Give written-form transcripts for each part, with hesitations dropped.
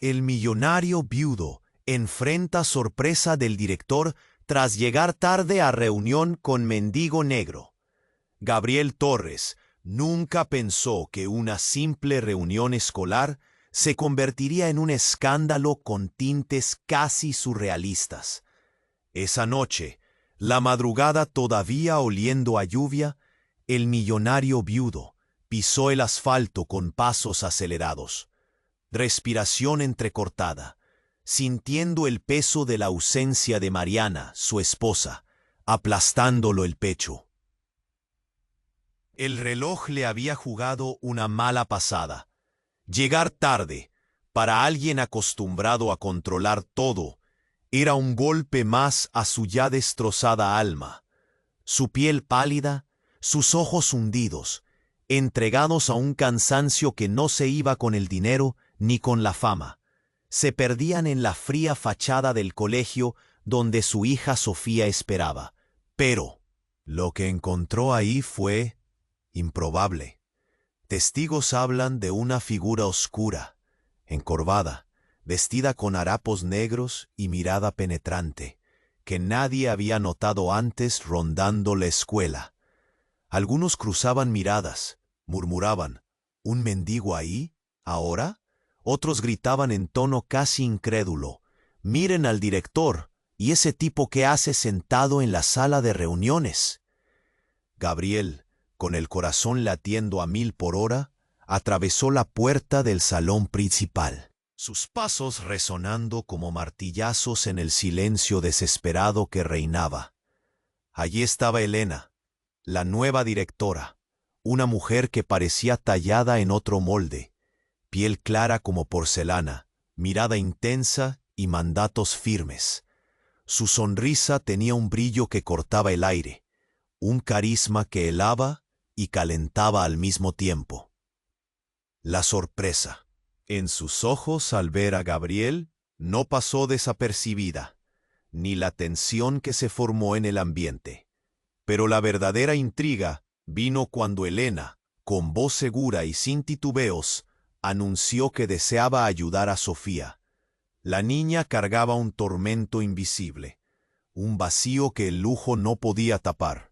El millonario viudo enfrenta sorpresa del director tras llegar tarde a reunión con mendigo negro. Gabriel Torres nunca pensó que una simple reunión escolar se convertiría en un escándalo con tintes casi surrealistas. Esa noche, la madrugada todavía oliendo a lluvia, el millonario viudo pisó el asfalto con pasos acelerados, respiración entrecortada, sintiendo el peso de la ausencia de Mariana, su esposa, aplastándolo el pecho. El reloj le había jugado una mala pasada. Llegar tarde, para alguien acostumbrado a controlar todo, era un golpe más a su ya destrozada alma. Su piel pálida, sus ojos hundidos, entregados a un cansancio que no se iba con el dinero ni con la fama, se perdían en la fría fachada del colegio donde su hija Sofía esperaba. Pero lo que encontró ahí fue improbable. Testigos hablan de una figura oscura, encorvada, vestida con harapos negros y mirada penetrante, que nadie había notado antes rondando la escuela. Algunos cruzaban miradas, murmuraban, ¿un mendigo ahí? ¿Ahora? Otros gritaban en tono casi incrédulo, miren al director y ese tipo que hace sentado en la sala de reuniones. Gabriel, con el corazón latiendo a 1000 por hora, atravesó la puerta del salón principal, sus pasos resonando como martillazos en el silencio desesperado que reinaba. Allí estaba Elena, la nueva directora, una mujer que parecía tallada en otro molde, piel clara como porcelana, mirada intensa y mandatos firmes. Su sonrisa tenía un brillo que cortaba el aire, un carisma que helaba y calentaba al mismo tiempo. La sorpresa en sus ojos al ver a Gabriel no pasó desapercibida, ni la tensión que se formó en el ambiente. Pero la verdadera intriga vino cuando Elena, con voz segura y sin titubeos, anunció que deseaba ayudar a Sofía. La niña cargaba un tormento invisible, un vacío que el lujo no podía tapar.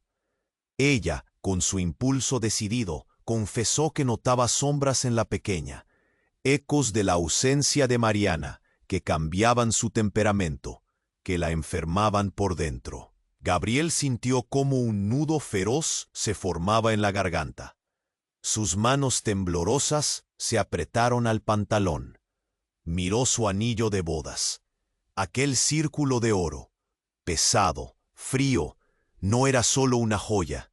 Ella, con su impulso decidido, confesó que notaba sombras en la pequeña, ecos de la ausencia de Mariana, que cambiaban su temperamento, que la enfermaban por dentro. Gabriel sintió cómo un nudo feroz se formaba en la garganta. Sus manos temblorosas se apretaron al pantalón. Miró su anillo de bodas. Aquel círculo de oro, pesado, frío, no era solo una joya.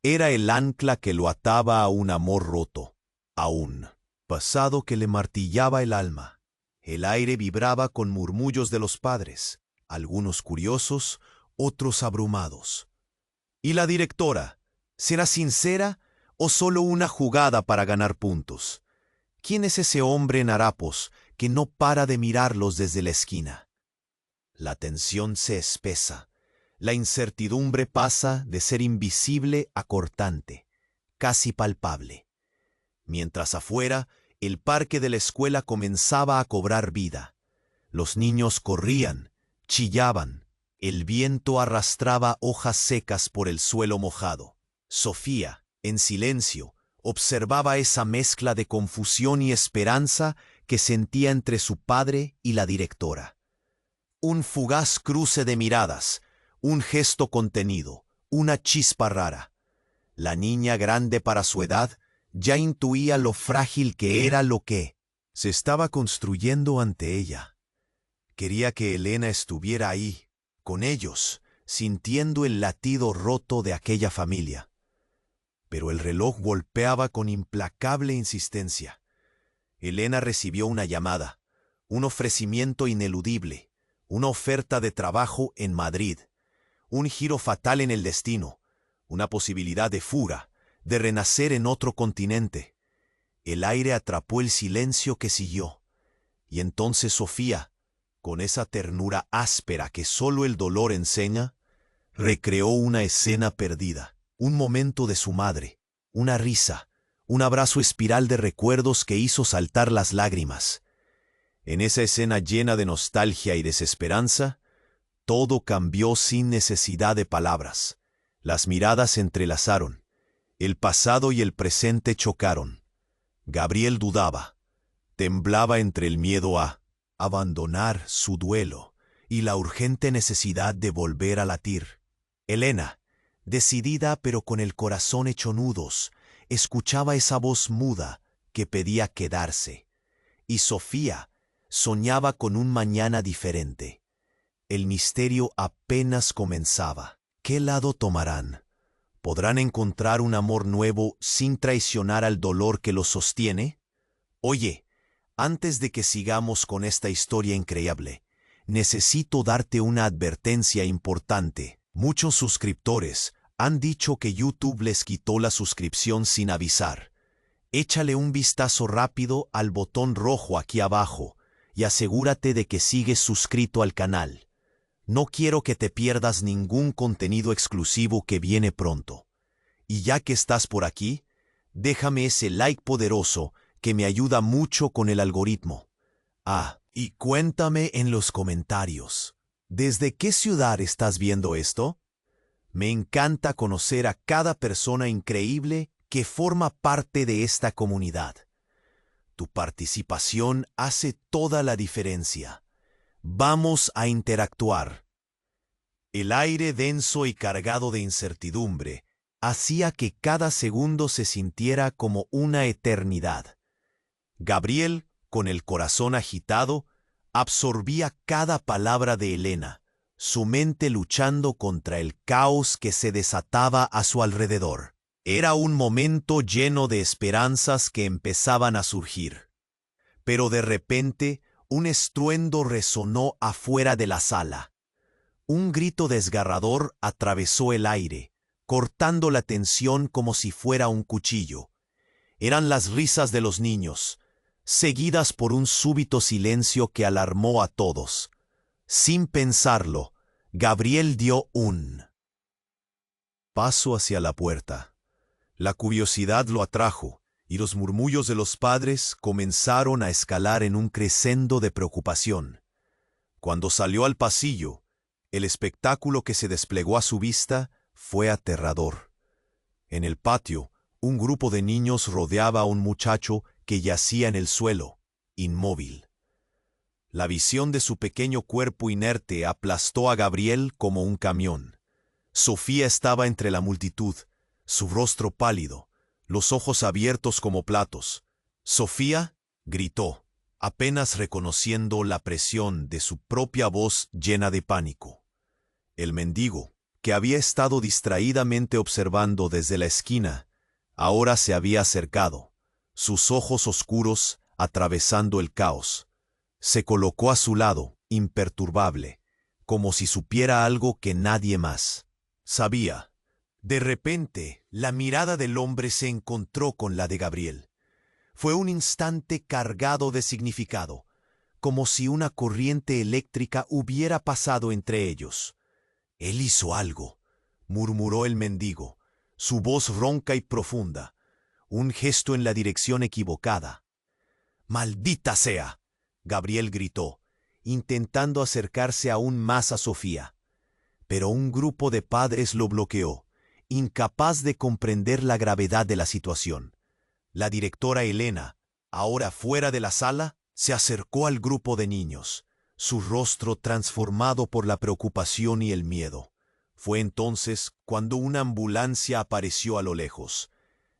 Era el ancla que lo ataba a un amor roto, a un pasado que le martillaba el alma. El aire vibraba con murmullos de los padres, algunos curiosos, otros abrumados. ¿Y la directora? ¿Será sincera o solo una jugada para ganar puntos? ¿Quién es ese hombre en harapos que no para de mirarlos desde la esquina? La tensión se espesa. La incertidumbre pasa de ser invisible a cortante, casi palpable. Mientras afuera, el parque de la escuela comenzaba a cobrar vida. Los niños corrían, chillaban. El viento arrastraba hojas secas por el suelo mojado. Sofía, en silencio, observaba esa mezcla de confusión y esperanza que sentía entre su padre y la directora. Un fugaz cruce de miradas, un gesto contenido, una chispa rara. La niña, grande para su edad, ya intuía lo frágil que era lo que se estaba construyendo ante ella. Quería que Elena estuviera ahí, con ellos, sintiendo el latido roto de aquella familia. Pero el reloj golpeaba con implacable insistencia. Elena recibió una llamada, un ofrecimiento ineludible, una oferta de trabajo en Madrid, un giro fatal en el destino, una posibilidad de fuga, de renacer en otro continente. El aire atrapó el silencio que siguió, y entonces Sofía, con esa ternura áspera que solo el dolor enseña, recreó una escena perdida, un momento de su madre, una risa, un abrazo espiral de recuerdos que hizo saltar las lágrimas. En esa escena llena de nostalgia y desesperanza, todo cambió sin necesidad de palabras. Las miradas se entrelazaron. El pasado y el presente chocaron. Gabriel dudaba. Temblaba entre el miedo a abandonar su duelo y la urgente necesidad de volver a latir. Elena, decidida pero con el corazón hecho nudos, escuchaba esa voz muda que pedía quedarse. Y Sofía soñaba con un mañana diferente. El misterio apenas comenzaba. ¿Qué lado tomarán? ¿Podrán encontrar un amor nuevo sin traicionar al dolor que los sostiene? Oye, antes de que sigamos con esta historia increíble, necesito darte una advertencia importante. Muchos suscriptores han dicho que YouTube les quitó la suscripción sin avisar. Échale un vistazo rápido al botón rojo aquí abajo y asegúrate de que sigues suscrito al canal. No quiero que te pierdas ningún contenido exclusivo que viene pronto. Y ya que estás por aquí, déjame ese like poderoso que me ayuda mucho con el algoritmo. Y cuéntame en los comentarios, ¿desde qué ciudad estás viendo esto? Me encanta conocer a cada persona increíble que forma parte de esta comunidad. Tu participación hace toda la diferencia. Vamos a interactuar. El aire denso y cargado de incertidumbre hacía que cada segundo se sintiera como una eternidad. Gabriel, con el corazón agitado, absorbía cada palabra de Elena, su mente luchando contra el caos que se desataba a su alrededor. Era un momento lleno de esperanzas que empezaban a surgir. Pero de repente, un estruendo resonó afuera de la sala. Un grito desgarrador atravesó el aire, cortando la tensión como si fuera un cuchillo. Eran las risas de los niños, seguidas por un súbito silencio que alarmó a todos. Sin pensarlo, Gabriel dio un paso hacia la puerta. La curiosidad lo atrajo, y los murmullos de los padres comenzaron a escalar en un crescendo de preocupación. Cuando salió al pasillo, el espectáculo que se desplegó a su vista fue aterrador. En el patio, un grupo de niños rodeaba a un muchacho que yacía en el suelo, inmóvil. La visión de su pequeño cuerpo inerte aplastó a Gabriel como un camión. Sofía estaba entre la multitud, su rostro pálido, los ojos abiertos como platos. «¡Sofía!», gritó, apenas reconociendo la presión de su propia voz llena de pánico. El mendigo, que había estado distraídamente observando desde la esquina, ahora se había acercado, sus ojos oscuros atravesando el caos. Se colocó a su lado, imperturbable, como si supiera algo que nadie más sabía. De repente, la mirada del hombre se encontró con la de Gabriel. Fue un instante cargado de significado, como si una corriente eléctrica hubiera pasado entre ellos. «Él hizo algo», murmuró el mendigo, su voz ronca y profunda, un gesto en la dirección equivocada. «¡Maldita sea!», Gabriel gritó, intentando acercarse aún más a Sofía. Pero un grupo de padres lo bloqueó, incapaz de comprender la gravedad de la situación. La directora Elena, ahora fuera de la sala, se acercó al grupo de niños, su rostro transformado por la preocupación y el miedo. Fue entonces cuando una ambulancia apareció a lo lejos,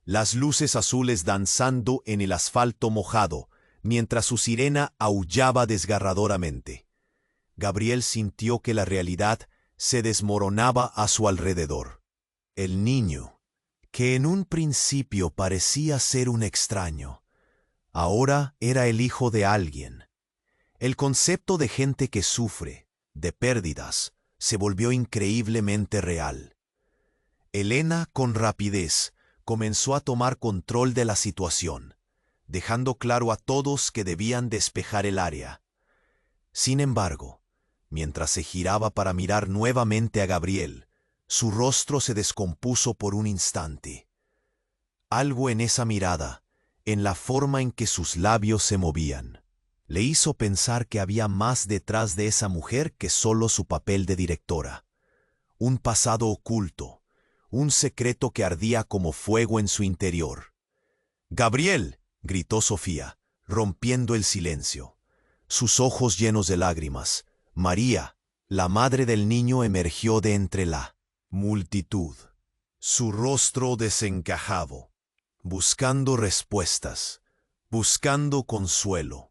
las luces azules danzando en el asfalto mojado, mientras su sirena aullaba desgarradoramente. Gabriel sintió que la realidad se desmoronaba a su alrededor. El niño, que en un principio parecía ser un extraño, ahora era el hijo de alguien. El concepto de gente que sufre, de pérdidas, se volvió increíblemente real. Elena, con rapidez, comenzó a tomar control de la situación, dejando claro a todos que debían despejar el área. Sin embargo, mientras se giraba para mirar nuevamente a Gabriel, su rostro se descompuso por un instante. Algo en esa mirada, en la forma en que sus labios se movían, Le hizo pensar que había más detrás de esa mujer que solo su papel de directora. Un pasado oculto, un secreto que ardía como fuego en su interior. «¡Gabriel!», gritó Sofía, rompiendo el silencio. Sus ojos llenos de lágrimas. María, la madre del niño, emergió de entre la multitud. Su rostro desencajado, buscando respuestas, buscando consuelo.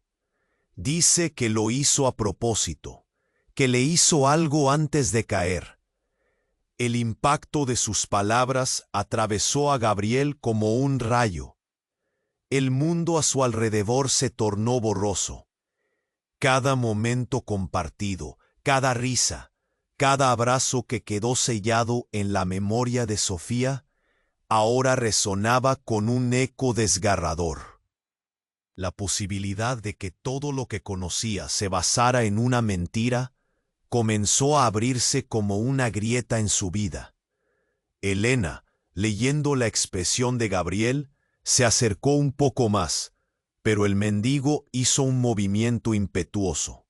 Dice que lo hizo a propósito, que le hizo algo antes de caer. El impacto de sus palabras atravesó a Gabriel como un rayo. El mundo a su alrededor se tornó borroso. Cada momento compartido, cada risa, cada abrazo que quedó sellado en la memoria de Sofía, ahora resonaba con un eco desgarrador. La posibilidad de que todo lo que conocía se basara en una mentira comenzó a abrirse como una grieta en su vida. Elena, leyendo la expresión de Gabriel, se acercó un poco más, pero el mendigo hizo un movimiento impetuoso.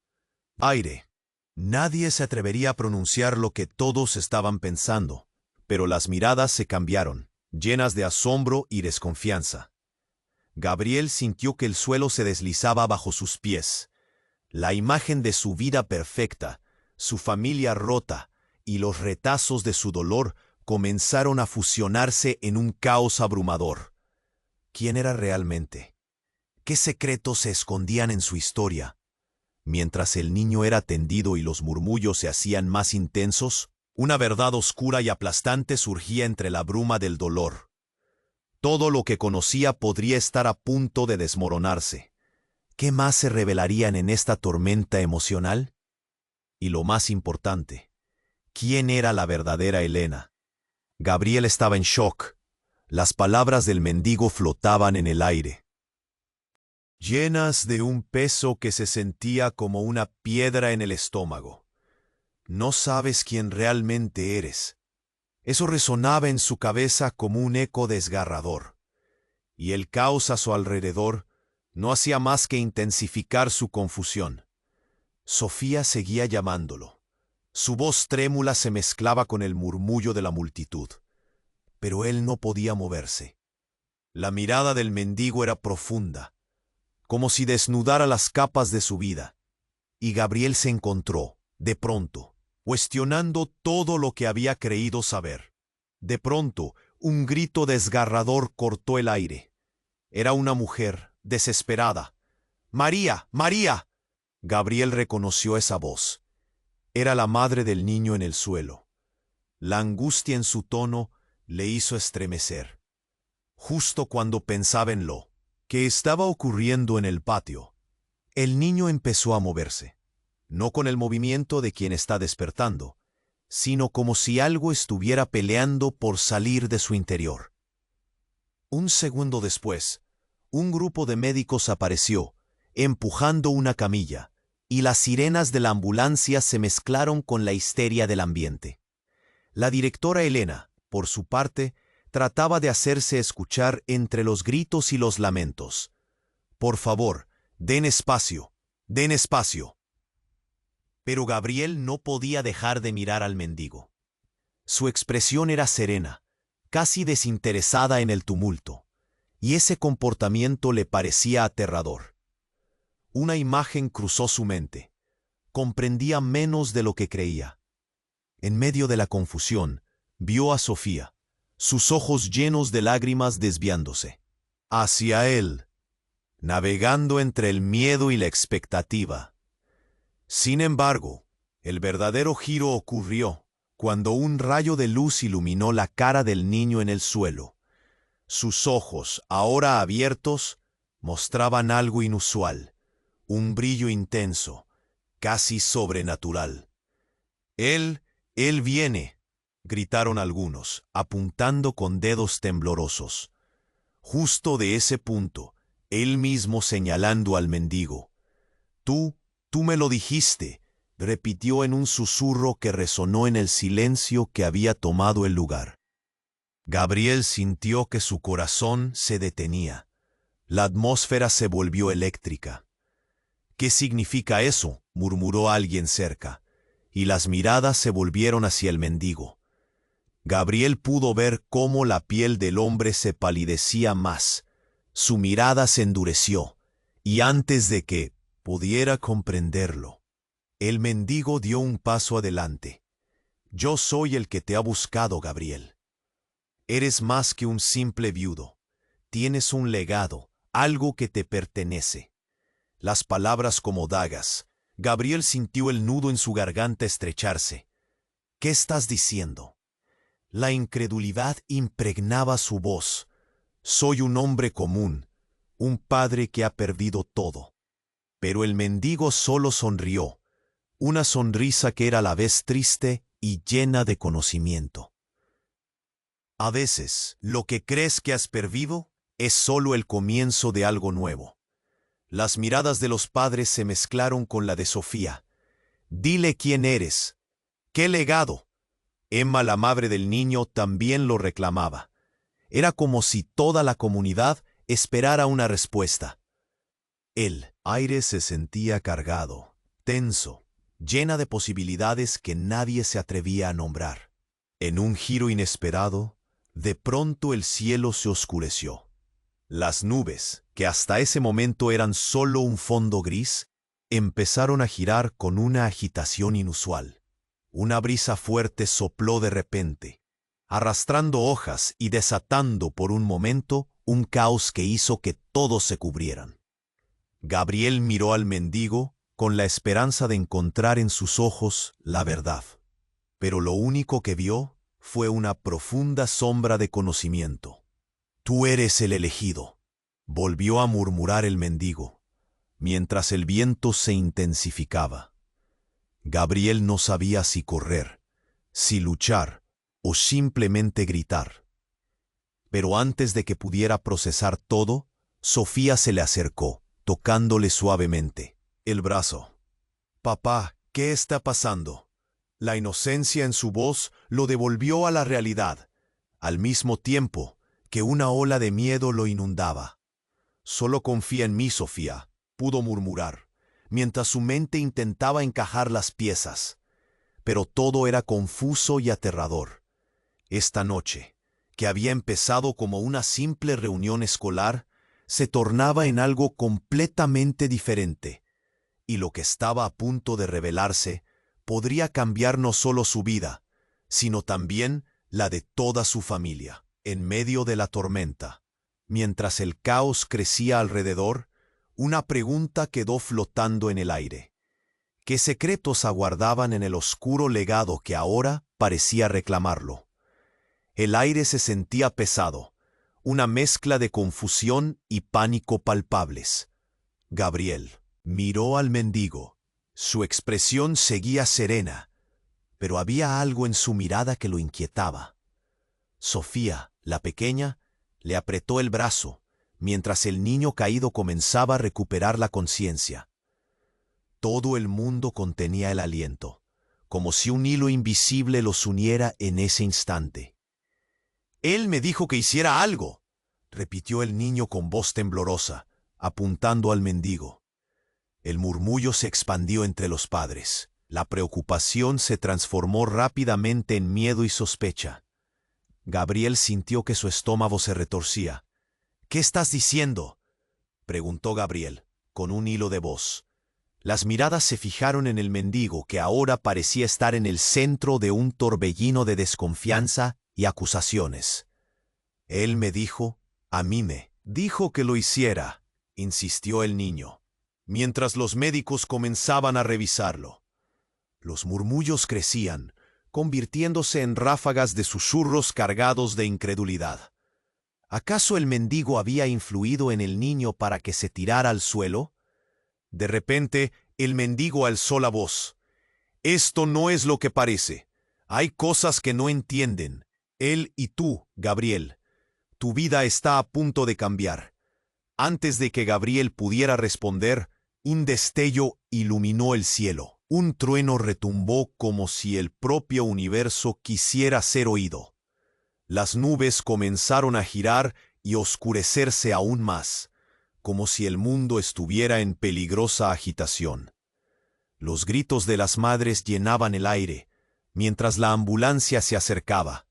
«Aire». Nadie se atrevería a pronunciar lo que todos estaban pensando, pero las miradas se cambiaron, llenas de asombro y desconfianza. Gabriel sintió que el suelo se deslizaba bajo sus pies. La imagen de su vida perfecta, su familia rota y los retazos de su dolor comenzaron a fusionarse en un caos abrumador. ¿Quién era realmente? ¿Qué secretos se escondían en su historia? Mientras el niño era tendido y los murmullos se hacían más intensos, una verdad oscura y aplastante surgía entre la bruma del dolor. Todo lo que conocía podría estar a punto de desmoronarse. ¿Qué más se revelarían en esta tormenta emocional? Y lo más importante, ¿quién era la verdadera Elena? Gabriel estaba en shock. Las palabras del mendigo flotaban en el aire, llenas de un peso que se sentía como una piedra en el estómago. No sabes quién realmente eres. Eso resonaba en su cabeza como un eco desgarrador, y el caos a su alrededor no hacía más que intensificar su confusión. Sofía seguía llamándolo. Su voz trémula se mezclaba con el murmullo de la multitud, pero él no podía moverse. La mirada del mendigo era profunda, como si desnudara las capas de su vida, y Gabriel se encontró, de pronto, cuestionando todo lo que había creído saber. De pronto, un grito desgarrador cortó el aire. Era una mujer, desesperada. «¡María! ¡María!». Gabriel reconoció esa voz. Era la madre del niño en el suelo. La angustia en su tono le hizo estremecer. Justo cuando pensaba en lo que estaba ocurriendo en el patio, el niño empezó a moverse, no con el movimiento de quien está despertando, sino como si algo estuviera peleando por salir de su interior. Un segundo después, un grupo de médicos apareció, empujando una camilla, y las sirenas de la ambulancia se mezclaron con la histeria del ambiente. La directora Elena, por su parte, trataba de hacerse escuchar entre los gritos y los lamentos. «Por favor, den espacio, den espacio». Pero Gabriel no podía dejar de mirar al mendigo. Su expresión era serena, casi desinteresada en el tumulto, y ese comportamiento le parecía aterrador. Una imagen cruzó su mente. Comprendía menos de lo que creía. En medio de la confusión, vio a Sofía, sus ojos llenos de lágrimas desviándose hacia él, navegando entre el miedo y la expectativa. Sin embargo, el verdadero giro ocurrió cuando un rayo de luz iluminó la cara del niño en el suelo. Sus ojos, ahora abiertos, mostraban algo inusual, un brillo intenso, casi sobrenatural. Él viene», gritaron algunos, apuntando con dedos temblorosos. Justo de ese punto, él mismo señalando al mendigo. Tú me lo dijiste», repitió en un susurro que resonó en el silencio que había tomado el lugar. Gabriel sintió que su corazón se detenía. La atmósfera se volvió eléctrica. ¿Qué significa eso?, murmuró alguien cerca, y las miradas se volvieron hacia el mendigo. Gabriel pudo ver cómo la piel del hombre se palidecía más. Su mirada se endureció, y antes de que pudiera comprenderlo, el mendigo dio un paso adelante. Yo soy el que te ha buscado, Gabriel. Eres más que un simple viudo. Tienes un legado, algo que te pertenece. Las palabras como dagas. Gabriel sintió el nudo en su garganta estrecharse. ¿Qué estás diciendo? La incredulidad impregnaba su voz. Soy un hombre común, un padre que ha perdido todo. Pero el mendigo solo sonrió, una sonrisa que era a la vez triste y llena de conocimiento. A veces, lo que crees que has perdido es solo el comienzo de algo nuevo. Las miradas de los padres se mezclaron con la de Sofía. Dile quién eres. ¿Qué legado? Emma, la madre del niño, también lo reclamaba. Era como si toda la comunidad esperara una respuesta. El aire se sentía cargado, tenso, llena de posibilidades que nadie se atrevía a nombrar. En un giro inesperado, de pronto el cielo se oscureció. Las nubes, que hasta ese momento eran solo un fondo gris, empezaron a girar con una agitación inusual. Una brisa fuerte sopló de repente, arrastrando hojas y desatando por un momento un caos que hizo que todos se cubrieran. Gabriel miró al mendigo con la esperanza de encontrar en sus ojos la verdad. Pero lo único que vio fue una profunda sombra de conocimiento. «Tú eres el elegido», volvió a murmurar el mendigo, mientras el viento se intensificaba. Gabriel no sabía si correr, si luchar o simplemente gritar. Pero antes de que pudiera procesar todo, Sofía se le acercó, tocándole suavemente el brazo. «Papá, ¿qué está pasando?». La inocencia en su voz lo devolvió a la realidad, al mismo tiempo que una ola de miedo lo inundaba. «Solo confía en mí, Sofía», pudo murmurar, mientras su mente intentaba encajar las piezas. Pero todo era confuso y aterrador. Esta noche, que había empezado como una simple reunión escolar, se tornaba en algo completamente diferente, y lo que estaba a punto de revelarse podría cambiar no solo su vida, sino también la de toda su familia. En medio de la tormenta, mientras el caos crecía alrededor, una pregunta quedó flotando en el aire. ¿Qué secretos aguardaban en el oscuro legado que ahora parecía reclamarlo? El aire se sentía pesado, una mezcla de confusión y pánico palpables. Gabriel miró al mendigo. Su expresión seguía serena, pero había algo en su mirada que lo inquietaba. Sofía, la pequeña, le apretó el brazo, mientras el niño caído comenzaba a recuperar la conciencia. Todo el mundo contenía el aliento, como si un hilo invisible los uniera en ese instante. «Él me dijo que hiciera algo», repitió el niño con voz temblorosa, apuntando al mendigo. El murmullo se expandió entre los padres. La preocupación se transformó rápidamente en miedo y sospecha. Gabriel sintió que su estómago se retorcía. «¿Qué estás diciendo?», preguntó Gabriel, con un hilo de voz. Las miradas se fijaron en el mendigo, que ahora parecía estar en el centro de un torbellino de desconfianza y acusaciones. «Él me dijo, a mí me dijo que lo hiciera», insistió el niño, mientras los médicos comenzaban a revisarlo. Los murmullos crecían, convirtiéndose en ráfagas de susurros cargados de incredulidad. ¿Acaso el mendigo había influido en el niño para que se tirara al suelo? De repente, el mendigo alzó la voz. «Esto no es lo que parece. Hay cosas que no entienden. Él y tú, Gabriel. Tu vida está a punto de cambiar». Antes de que Gabriel pudiera responder, un destello iluminó el cielo. Un trueno retumbó como si el propio universo quisiera ser oído. Las nubes comenzaron a girar y oscurecerse aún más. como si el mundo estuviera en peligrosa agitación. Los gritos de las madres llenaban el aire, mientras la ambulancia se acercaba.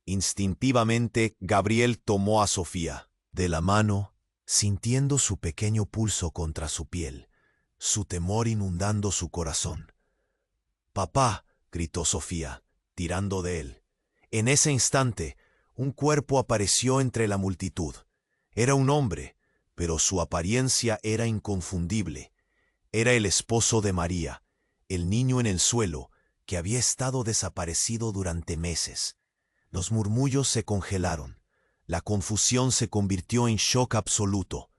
Instintivamente, Gabriel tomó a Sofía de la mano, sintiendo su pequeño pulso contra su piel, su temor inundando su corazón. «Papá», gritó Sofía, tirando de él. En ese instante, un cuerpo apareció entre la multitud. Era un hombre, pero su apariencia era inconfundible. Era el esposo de María, el niño en el suelo, que había estado desaparecido durante meses. Los murmullos se congelaron. La confusión se convirtió en shock absoluto.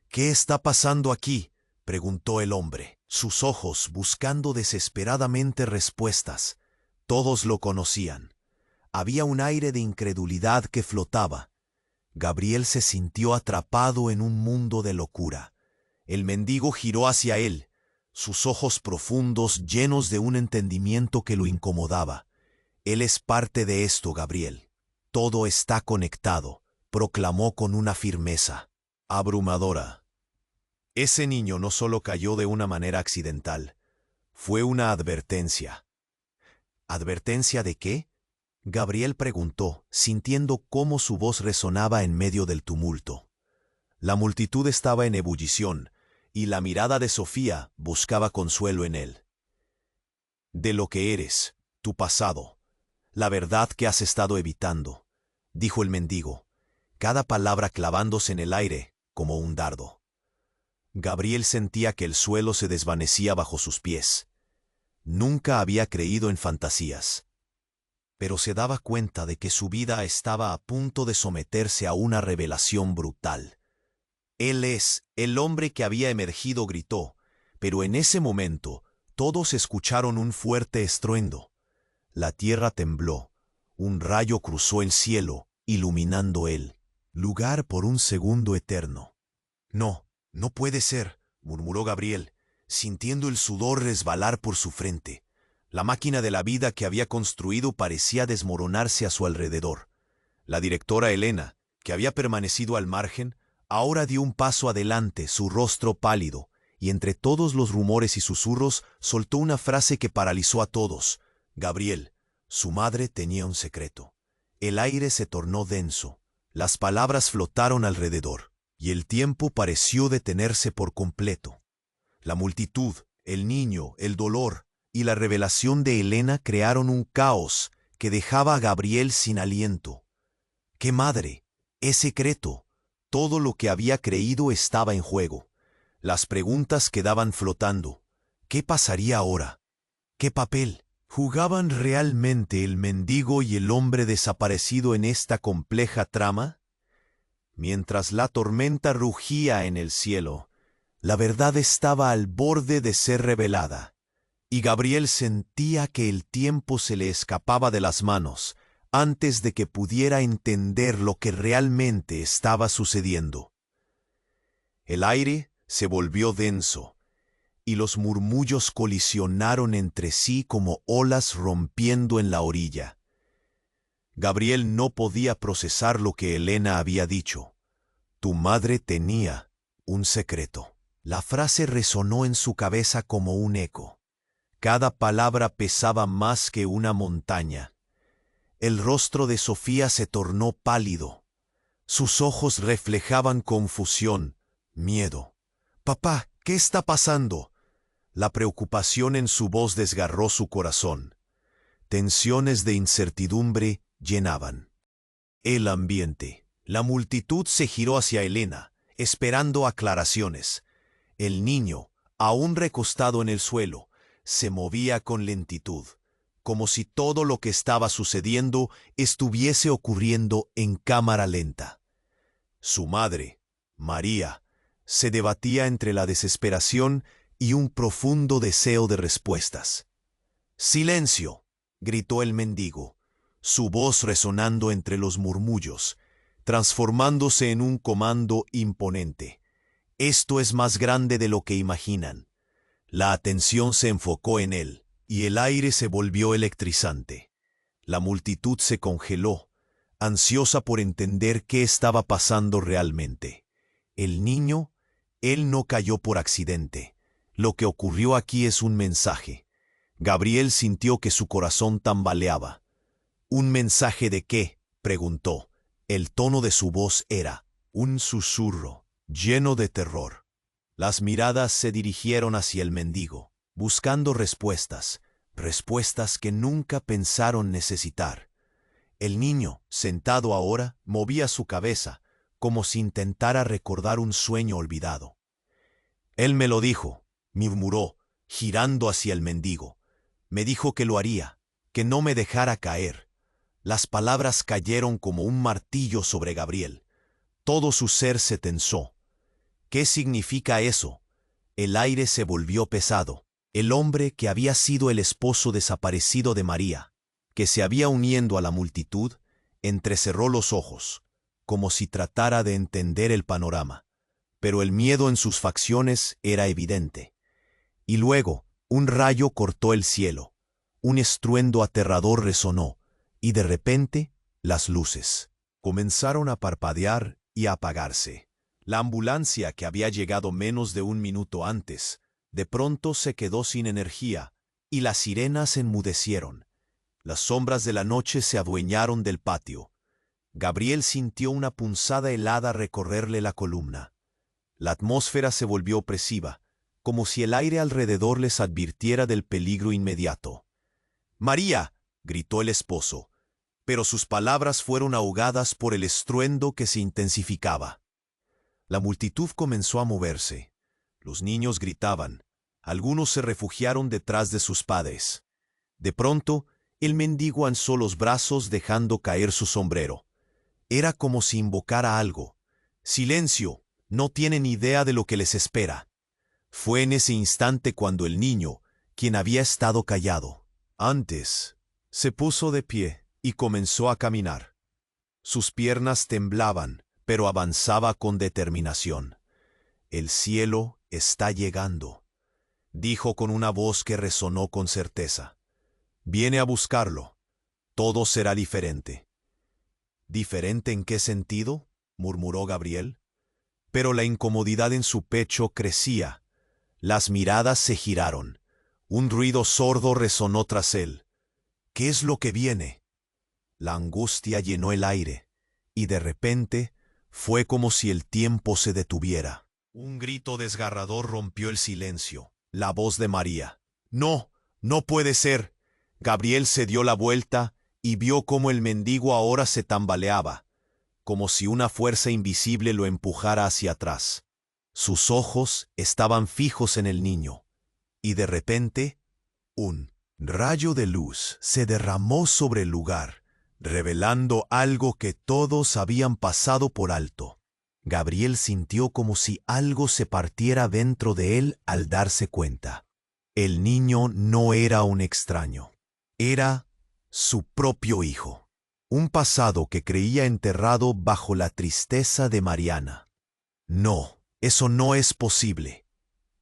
«¿Qué está pasando aquí?», preguntó el hombre, sus ojos buscando desesperadamente respuestas. Todos lo conocían. Había un aire de incredulidad que flotaba. Gabriel se sintió atrapado en un mundo de locura. El mendigo giró hacia él, sus ojos profundos llenos de un entendimiento que lo incomodaba. «Él es parte de esto, Gabriel. Todo está conectado», proclamó con una firmeza abrumadora. Ese niño no solo cayó de una manera accidental, fue una advertencia. ¿Advertencia de qué?, Gabriel preguntó, sintiendo cómo su voz resonaba en medio del tumulto. La multitud estaba en ebullición, y la mirada de Sofía buscaba consuelo en él. «De lo que eres, tu pasado, la verdad que has estado evitando», dijo el mendigo, cada palabra clavándose en el aire como un dardo. Gabriel sentía que el suelo se desvanecía bajo sus pies. Nunca había creído en fantasías, pero se daba cuenta de que su vida estaba a punto de someterse a una revelación brutal. «Él es el hombre que había emergido», gritó, pero en ese momento todos escucharon un fuerte estruendo. La tierra tembló, un rayo cruzó el cielo, iluminando el lugar por un segundo eterno. «No, no puede ser», murmuró Gabriel, sintiendo el sudor resbalar por su frente. La máquina de la vida que había construido parecía desmoronarse a su alrededor. La directora Elena, que había permanecido al margen, ahora dio un paso adelante, su rostro pálido, y entre todos los rumores y susurros soltó una frase que paralizó a todos. Gabriel, su madre tenía un secreto. El aire se tornó denso, las palabras flotaron alrededor, y el tiempo pareció detenerse por completo. La multitud, el niño, el dolor y la revelación de Elena crearon un caos que dejaba a Gabriel sin aliento. ¿Qué madre? ¿Es secreto? Todo lo que había creído estaba en juego. Las preguntas quedaban flotando. ¿Qué pasaría ahora? ¿Qué papel jugaban realmente el mendigo y el hombre desaparecido en esta compleja trama? Mientras la tormenta rugía en el cielo, la verdad estaba al borde de ser revelada, y Gabriel sentía que el tiempo se le escapaba de las manos antes de que pudiera entender lo que realmente estaba sucediendo. El aire se volvió denso, y los murmullos colisionaron entre sí como olas rompiendo en la orilla. Gabriel no podía procesar lo que Elena había dicho. «Tu madre tenía un secreto». La frase resonó en su cabeza como un eco. Cada palabra pesaba más que una montaña. El rostro de Sofía se tornó pálido. Sus ojos reflejaban confusión, miedo. «Papá, ¿qué está pasando?». La preocupación en su voz desgarró su corazón. Tensiones de incertidumbre llenaban el ambiente. La multitud se giró hacia Elena, esperando aclaraciones. El niño, aún recostado en el suelo, se movía con lentitud, como si todo lo que estaba sucediendo estuviese ocurriendo en cámara lenta. Su madre, María, se debatía entre la desesperación y un profundo deseo de respuestas. «¡Silencio!», gritó el mendigo, su voz resonando entre los murmullos, transformándose en un comando imponente. «Esto es más grande de lo que imaginan». La atención se enfocó en él, y el aire se volvió electrizante. La multitud se congeló, ansiosa por entender qué estaba pasando realmente. El niño Él no cayó por accidente. Lo que ocurrió aquí es un mensaje. Gabriel sintió que su corazón tambaleaba. ¿Un mensaje de qué?, preguntó. El tono de su voz era un susurro, lleno de terror. Las miradas se dirigieron hacia el mendigo, buscando respuestas, respuestas que nunca pensaron necesitar. El niño, sentado ahora, movía su cabeza, como si intentara recordar un sueño olvidado. Él me lo dijo, murmuró, girando hacia el mendigo. Me dijo que lo haría, que no me dejara caer. Las palabras cayeron como un martillo sobre Gabriel. Todo su ser se tensó. ¿Qué significa eso? El aire se volvió pesado. El hombre que había sido el esposo desaparecido de María, que se había uniendo a la multitud, entrecerró los ojos, como si tratara de entender el panorama. Pero el miedo en sus facciones era evidente. Y luego, un rayo cortó el cielo. Un estruendo aterrador resonó, y de repente, las luces comenzaron a parpadear y a apagarse. La ambulancia, que había llegado menos de un minuto antes, de pronto se quedó sin energía, y las sirenas enmudecieron. Las sombras de la noche se adueñaron del patio. Gabriel sintió una punzada helada recorrerle la columna. La atmósfera se volvió opresiva, como si el aire alrededor les advirtiera del peligro inmediato. «¡María!», gritó el esposo, pero sus palabras fueron ahogadas por el estruendo que se intensificaba. La multitud comenzó a moverse. Los niños gritaban. Algunos se refugiaron detrás de sus padres. De pronto, el mendigo alzó los brazos dejando caer su sombrero. Era como si invocara algo. «¡Silencio! No tienen idea de lo que les espera». Fue en ese instante cuando el niño, quien había estado callado antes, se puso de pie y comenzó a caminar. Sus piernas temblaban, pero avanzaba con determinación. «El cielo está llegando», dijo con una voz que resonó con certeza. «Viene a buscarlo. Todo será diferente». «¿Diferente en qué sentido?», murmuró Gabriel. Pero la incomodidad en su pecho crecía. Las miradas se giraron. Un ruido sordo resonó tras él. «¿Qué es lo que viene?». La angustia llenó el aire, y de repente fue como si el tiempo se detuviera. Un grito desgarrador rompió el silencio. La voz de María. «¡No! ¡No puede ser!». Gabriel se dio la vuelta y vio cómo el mendigo ahora se tambaleaba, como si una fuerza invisible lo empujara hacia atrás. Sus ojos estaban fijos en el niño, y de repente, un rayo de luz se derramó sobre el lugar, revelando algo que todos habían pasado por alto. Gabriel sintió como si algo se partiera dentro de él al darse cuenta. El niño no era un extraño, era su propio hijo. Un pasado que creía enterrado bajo la tristeza de Mariana. «No, eso no es posible»,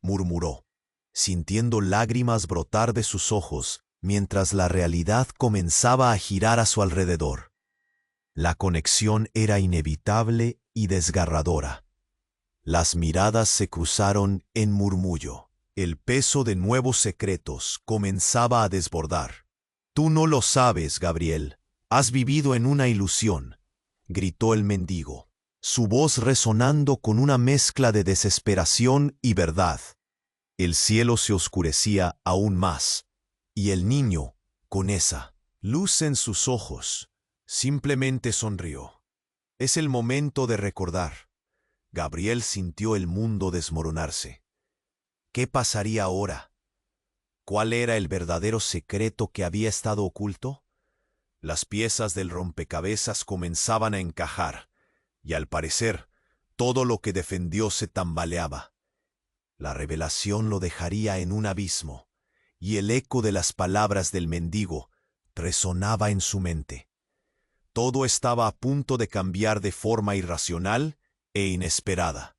murmuró, sintiendo lágrimas brotar de sus ojos mientras la realidad comenzaba a girar a su alrededor. La conexión era inevitable y desgarradora. Las miradas se cruzaron en murmullo. El peso de nuevos secretos comenzaba a desbordar. «Tú no lo sabes, Gabriel. Has vivido en una ilusión», gritó el mendigo, su voz resonando con una mezcla de desesperación y verdad. El cielo se oscurecía aún más, y el niño, con esa luz en sus ojos, simplemente sonrió. «Es el momento de recordar». Gabriel sintió el mundo desmoronarse. ¿Qué pasaría ahora? ¿Cuál era el verdadero secreto que había estado oculto? Las piezas del rompecabezas comenzaban a encajar, y al parecer, todo lo que defendió se tambaleaba. La revelación lo dejaría en un abismo, y el eco de las palabras del mendigo resonaba en su mente. Todo estaba a punto de cambiar de forma irracional e inesperada.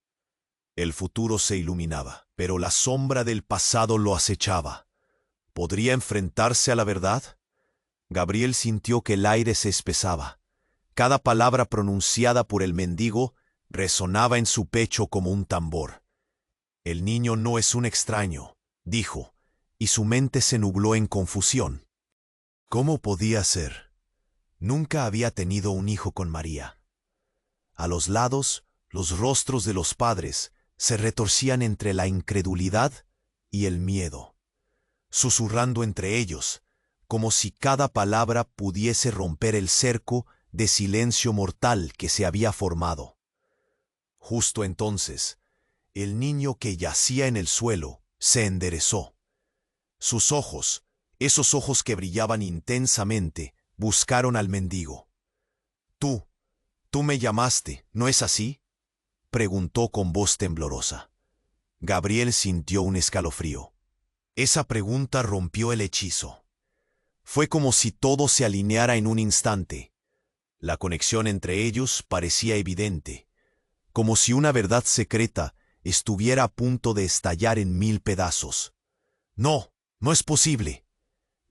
El futuro se iluminaba, pero la sombra del pasado lo acechaba. ¿Podría enfrentarse a la verdad? Gabriel sintió que el aire se espesaba. Cada palabra pronunciada por el mendigo resonaba en su pecho como un tambor. El niño no es un extraño, dijo, y su mente se nubló en confusión. ¿Cómo podía ser? Nunca había tenido un hijo con María. A los lados, los rostros de los padres se retorcían entre la incredulidad y el miedo, susurrando entre ellos, como si cada palabra pudiese romper el cerco de silencio mortal que se había formado. Justo entonces, el niño que yacía en el suelo se enderezó. Sus ojos, esos ojos que brillaban intensamente, buscaron al mendigo. Tú me llamaste, ¿no es así?, preguntó con voz temblorosa. Gabriel sintió un escalofrío. Esa pregunta rompió el hechizo. Fue como si todo se alineara en un instante. La conexión entre ellos parecía evidente, como si una verdad secreta estuviera a punto de estallar en 1000 pedazos. No, no es posible,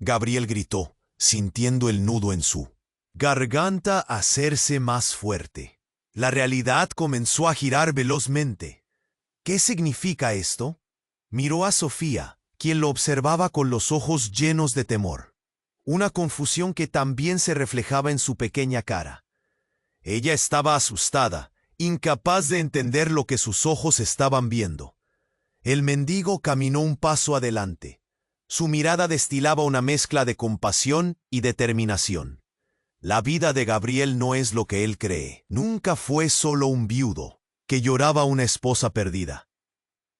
Gabriel gritó, sintiendo el nudo en su garganta hacerse más fuerte. La realidad comenzó a girar velozmente. ¿Qué significa esto? Miró a Sofía, quien lo observaba con los ojos llenos de temor. Una confusión que también se reflejaba en su pequeña cara. Ella estaba asustada, incapaz de entender lo que sus ojos estaban viendo. El mendigo caminó un paso adelante. Su mirada destilaba una mezcla de compasión y determinación. La vida de Gabriel no es lo que él cree. Nunca fue solo un viudo que lloraba a una esposa perdida.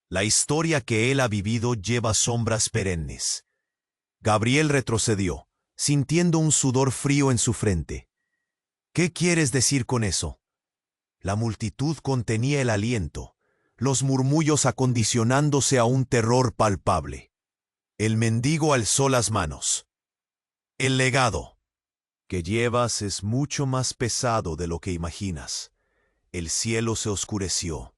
La historia que él ha vivido lleva sombras perennes. Gabriel retrocedió, sintiendo un sudor frío en su frente. ¿Qué quieres decir con eso? La multitud contenía el aliento, los murmullos acondicionándose a un terror palpable. El mendigo alzó las manos. El legado que llevas es mucho más pesado de lo que imaginas. El cielo se oscureció.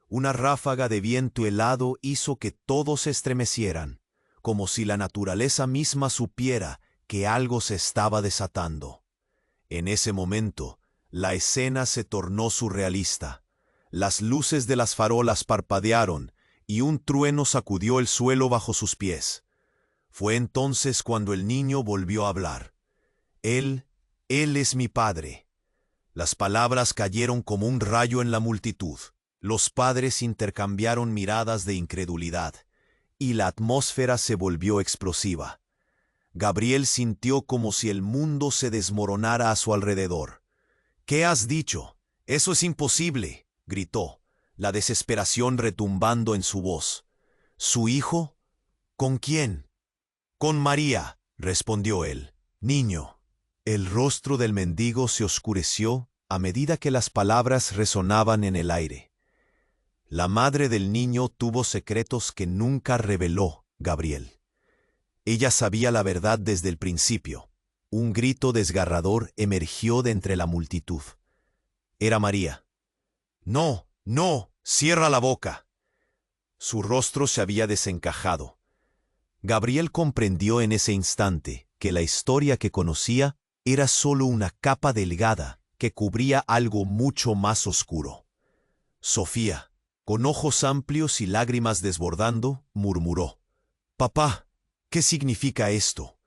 Una ráfaga de viento helado hizo que todos se estremecieran, como si la naturaleza misma supiera que algo se estaba desatando. En ese momento, la escena se tornó surrealista. Las luces de las farolas parpadearon y un trueno sacudió el suelo bajo sus pies. Fue entonces cuando el niño volvió a hablar. Él es mi padre. Las palabras cayeron como un rayo en la multitud. Los padres intercambiaron miradas de incredulidad, y la atmósfera se volvió explosiva. Gabriel sintió como si el mundo se desmoronara a su alrededor. ¿Qué has dicho? Eso es imposible, gritó, la desesperación retumbando en su voz. ¿Su hijo? ¿Con quién? Con María, respondió él. Niño. El rostro del mendigo se oscureció a medida que las palabras resonaban en el aire. La madre del niño tuvo secretos que nunca reveló Gabriel. Ella sabía la verdad desde el principio. Un grito desgarrador emergió de entre la multitud. Era María. No, no, cierra la boca. Su rostro se había desencajado. Gabriel comprendió en ese instante que la historia que conocía era solo una capa delgada que cubría algo mucho más oscuro. Sofía, con ojos amplios y lágrimas desbordando, murmuró: «Papá, ¿qué significa esto?».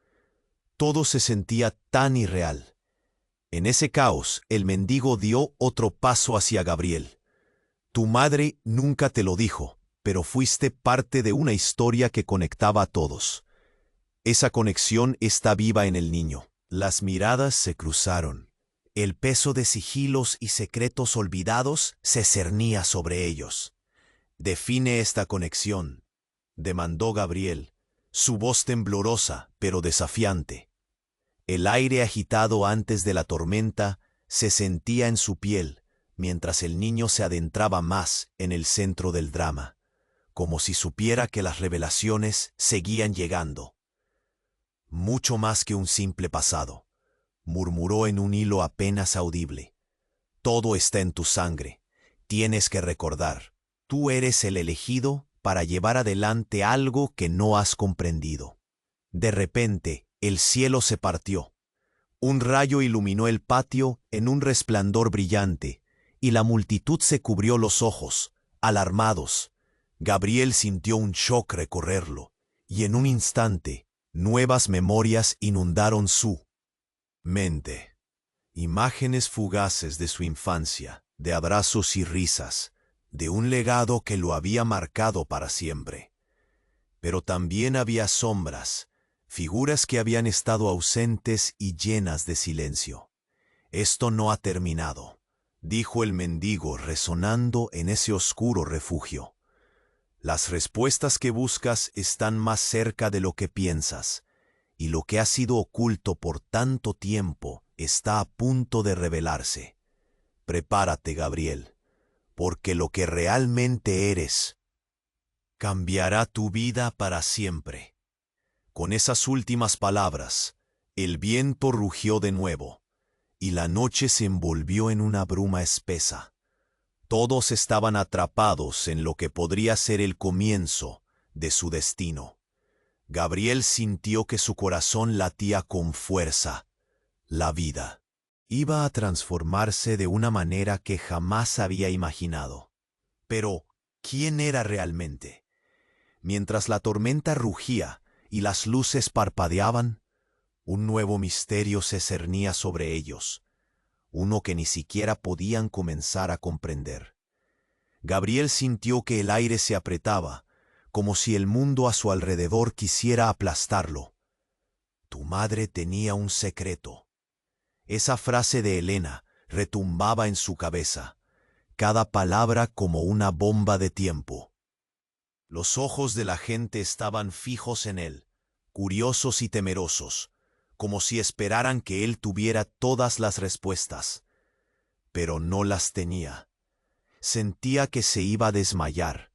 Todo se sentía tan irreal. En ese caos, el mendigo dio otro paso hacia Gabriel. «Tu madre nunca te lo dijo, pero fuiste parte de una historia que conectaba a todos. Esa conexión está viva en el niño». Las miradas se cruzaron. El peso de sigilos y secretos olvidados se cernía sobre ellos. «Define esta conexión», demandó Gabriel, su voz temblorosa pero desafiante. El aire agitado antes de la tormenta se sentía en su piel, mientras el niño se adentraba más en el centro del drama, como si supiera que las revelaciones seguían llegando. «Mucho más que un simple pasado», murmuró en un hilo apenas audible. «Todo está en tu sangre. Tienes que recordar. Tú eres el elegido para llevar adelante algo que no has comprendido». De repente, el cielo se partió. Un rayo iluminó el patio en un resplandor brillante, y la multitud se cubrió los ojos, alarmados. Gabriel sintió un shock recorrerlo, y en un instante, nuevas memorias inundaron su mente. Imágenes fugaces de su infancia, de abrazos y risas, de un legado que lo había marcado para siempre. Pero también había sombras, figuras que habían estado ausentes y llenas de silencio. «Esto no ha terminado», dijo el mendigo resonando en ese oscuro refugio. «Las respuestas que buscas están más cerca de lo que piensas, y lo que ha sido oculto por tanto tiempo está a punto de revelarse. Prepárate, Gabriel, porque lo que realmente eres cambiará tu vida para siempre». Con esas últimas palabras, el viento rugió de nuevo, y la noche se envolvió en una bruma espesa. Todos estaban atrapados en lo que podría ser el comienzo de su destino. Gabriel sintió que su corazón latía con fuerza. La vida iba a transformarse de una manera que jamás había imaginado. Pero, ¿quién era realmente? Mientras la tormenta rugía y las luces parpadeaban, un nuevo misterio se cernía sobre ellos, uno que ni siquiera podían comenzar a comprender. Gabriel sintió que el aire se apretaba, como si el mundo a su alrededor quisiera aplastarlo. «Tu madre tenía un secreto». Esa frase de Elena retumbaba en su cabeza, cada palabra como una bomba de tiempo. Los ojos de la gente estaban fijos en él, curiosos y temerosos, como si esperaran que él tuviera todas las respuestas. Pero no las tenía. Sentía que se iba a desmayar.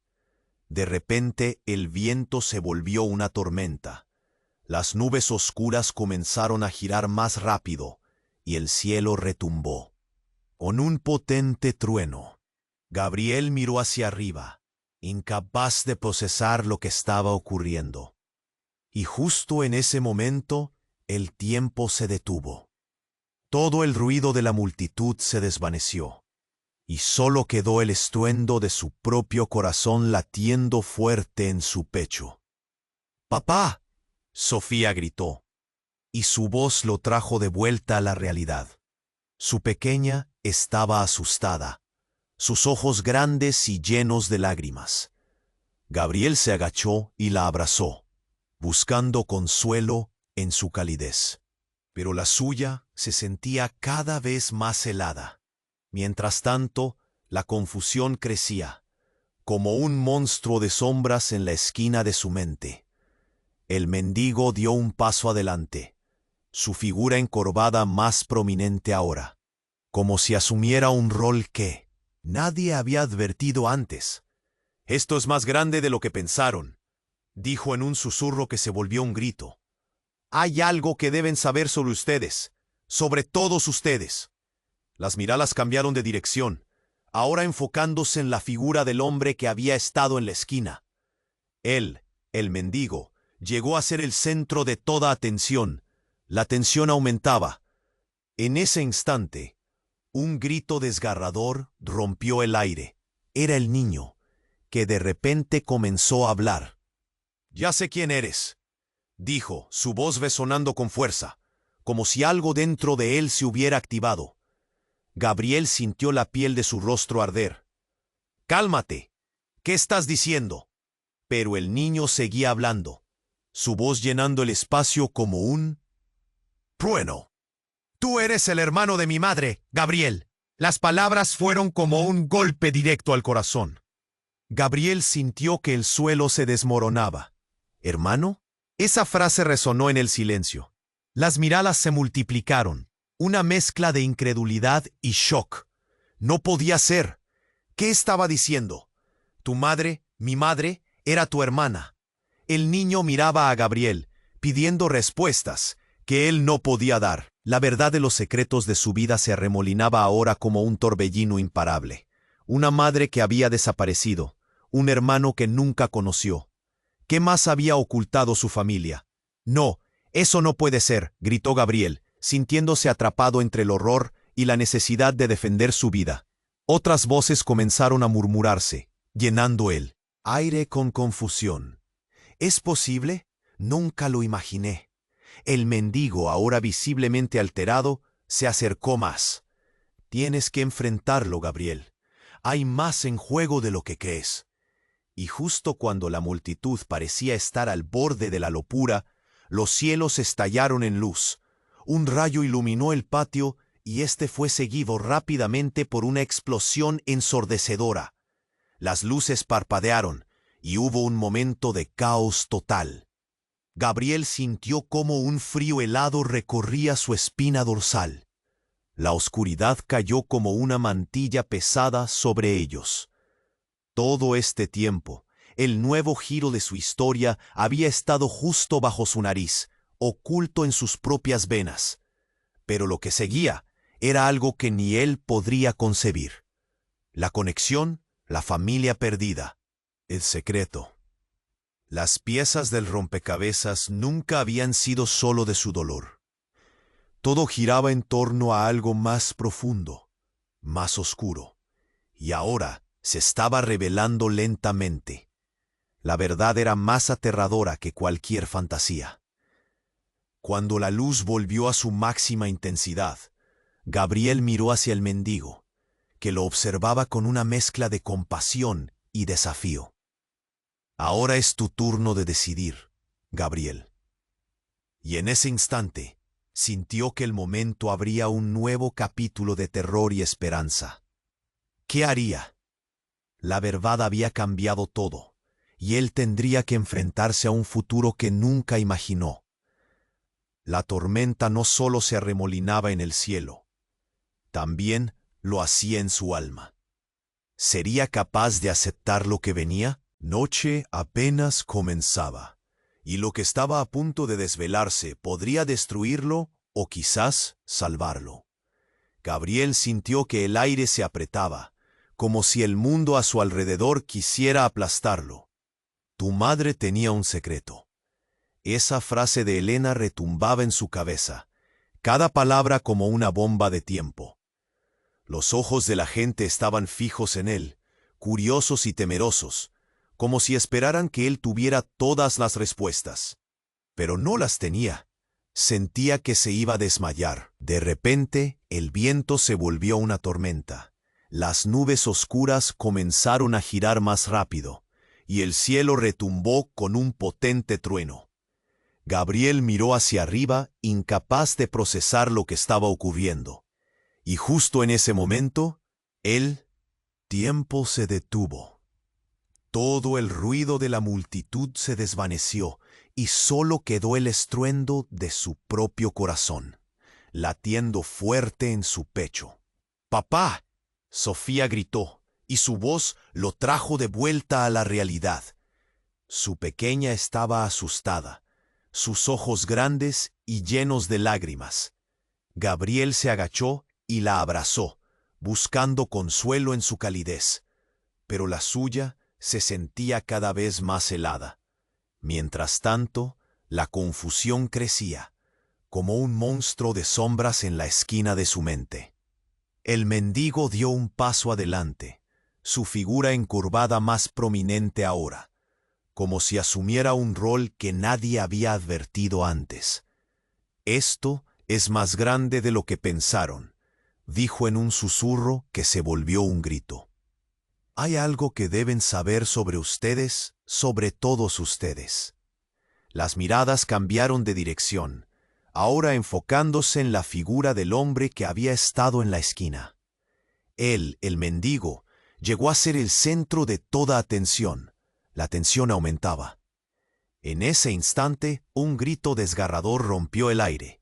De repente el viento se volvió una tormenta. Las nubes oscuras comenzaron a girar más rápido, y el cielo retumbó. Con un potente trueno, Gabriel miró hacia arriba, incapaz de procesar lo que estaba ocurriendo. Y justo en ese momento, el tiempo se detuvo. Todo el ruido de la multitud se desvaneció, y solo quedó el estruendo de su propio corazón latiendo fuerte en su pecho. «¡Papá!», Sofía gritó, y su voz lo trajo de vuelta a la realidad. Su pequeña estaba asustada, sus ojos grandes y llenos de lágrimas. Gabriel se agachó y la abrazó, buscando consuelo en su calidez. Pero la suya se sentía cada vez más helada. Mientras tanto, la confusión crecía, como un monstruo de sombras en la esquina de su mente. El mendigo dio un paso adelante, su figura encorvada más prominente ahora, como si asumiera un rol que nadie había advertido antes. «Esto es más grande de lo que pensaron», dijo en un susurro que se volvió un grito. «Hay algo que deben saber sobre ustedes, sobre todos ustedes». Las miradas cambiaron de dirección, ahora enfocándose en la figura del hombre que había estado en la esquina. Él, el mendigo, llegó a ser el centro de toda atención. La tensión aumentaba. En ese instante, un grito desgarrador rompió el aire. Era el niño, que de repente comenzó a hablar. «Ya sé quién eres», dijo, su voz resonando con fuerza, como si algo dentro de él se hubiera activado. Gabriel sintió la piel de su rostro arder. «Cálmate. ¿Qué estás diciendo?». Pero el niño seguía hablando, su voz llenando el espacio como un trueno. «Tú eres el hermano de mi madre, Gabriel». Las palabras fueron como un golpe directo al corazón. Gabriel sintió que el suelo se desmoronaba. «¿Hermano?». Esa frase resonó en el silencio. Las miradas se multiplicaron, una mezcla de incredulidad y shock. No podía ser. ¿Qué estaba diciendo? «Tu madre, mi madre, era tu hermana». El niño miraba a Gabriel, pidiendo respuestas que él no podía dar. La verdad de los secretos de su vida se arremolinaba ahora como un torbellino imparable. Una madre que había desaparecido, un hermano que nunca conoció. ¿Qué más había ocultado su familia? «No, eso no puede ser», gritó Gabriel, sintiéndose atrapado entre el horror y la necesidad de defender su vida. Otras voces comenzaron a murmurarse, llenando él. Aire con confusión. ¿Es posible? Nunca lo imaginé. El mendigo, ahora visiblemente alterado, se acercó más. Tienes que enfrentarlo, Gabriel. Hay más en juego de lo que crees. Y justo cuando la multitud parecía estar al borde de la locura, los cielos estallaron en luz. Un rayo iluminó el patio y este fue seguido rápidamente por una explosión ensordecedora. Las luces parpadearon y hubo un momento de caos total. Gabriel sintió cómo un frío helado recorría su espina dorsal. La oscuridad cayó como una mantilla pesada sobre ellos. Todo este tiempo, el nuevo giro de su historia había estado justo bajo su nariz, oculto en sus propias venas. Pero lo que seguía era algo que ni él podría concebir. La conexión, la familia perdida, el secreto. Las piezas del rompecabezas nunca habían sido solo de su dolor. Todo giraba en torno a algo más profundo, más oscuro, y ahora se estaba revelando lentamente. La verdad era más aterradora que cualquier fantasía. Cuando la luz volvió a su máxima intensidad, Gabriel miró hacia el mendigo, que lo observaba con una mezcla de compasión y desafío. Ahora es tu turno de decidir, Gabriel. Y en ese instante, sintió que el momento abría un nuevo capítulo de terror y esperanza. ¿Qué haría? La verdad había cambiado todo, y él tendría que enfrentarse a un futuro que nunca imaginó. La tormenta no solo se arremolinaba en el cielo, también lo hacía en su alma. ¿Sería capaz de aceptar lo que venía? Noche apenas comenzaba, y lo que estaba a punto de desvelarse podría destruirlo o quizás salvarlo. Gabriel sintió que el aire se apretaba, como si el mundo a su alrededor quisiera aplastarlo. Tu madre tenía un secreto. Esa frase de Elena retumbaba en su cabeza, cada palabra como una bomba de tiempo. Los ojos de la gente estaban fijos en él, curiosos y temerosos, como si esperaran que él tuviera todas las respuestas. Pero no las tenía. Sentía que se iba a desmayar. De repente, el viento se volvió una tormenta. Las nubes oscuras comenzaron a girar más rápido, y el cielo retumbó con un potente trueno. Gabriel miró hacia arriba, incapaz de procesar lo que estaba ocurriendo. Y justo en ese momento, el tiempo se detuvo. Todo el ruido de la multitud se desvaneció y solo quedó el estruendo de su propio corazón, latiendo fuerte en su pecho. ¡Papá!, Sofía gritó, y su voz lo trajo de vuelta a la realidad. Su pequeña estaba asustada, sus ojos grandes y llenos de lágrimas. Gabriel se agachó y la abrazó, buscando consuelo en su calidez, pero la suya se sentía cada vez más helada. Mientras tanto, la confusión crecía, como un monstruo de sombras en la esquina de su mente. El mendigo dio un paso adelante, su figura encurvada más prominente ahora, como si asumiera un rol que nadie había advertido antes. Esto es más grande de lo que pensaron, dijo en un susurro que se volvió un grito. Hay algo que deben saber sobre ustedes, sobre todos ustedes. Las miradas cambiaron de dirección, ahora enfocándose en la figura del hombre que había estado en la esquina. Él, el mendigo, llegó a ser el centro de toda atención. La tensión aumentaba. En ese instante, un grito desgarrador rompió el aire.